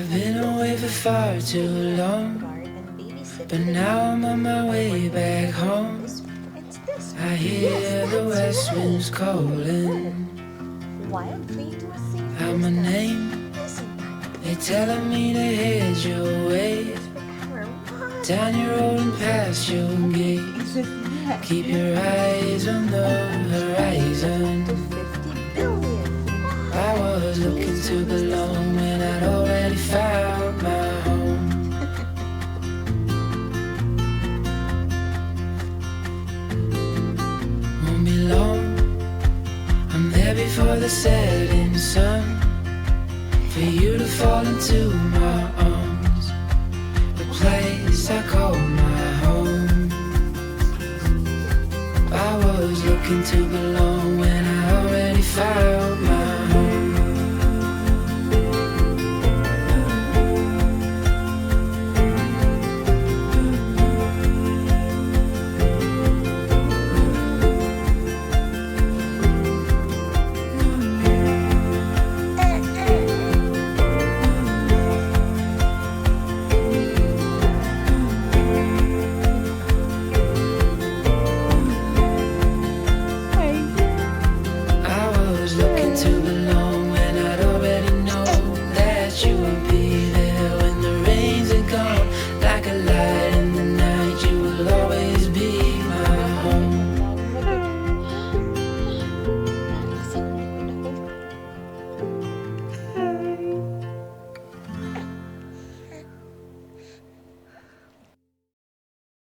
I've been away for far too long, but now I'm on my way back home. I hear the west winds calling out my name. They're telling me to head your way, down your road and past your gate. Keep your eyes on the horizon. I was looking to belong when I'd already found my home. Won't be long, I'm there before the setting sun, for you to fall into my arms, the place I call my home. I was looking to belong when I already found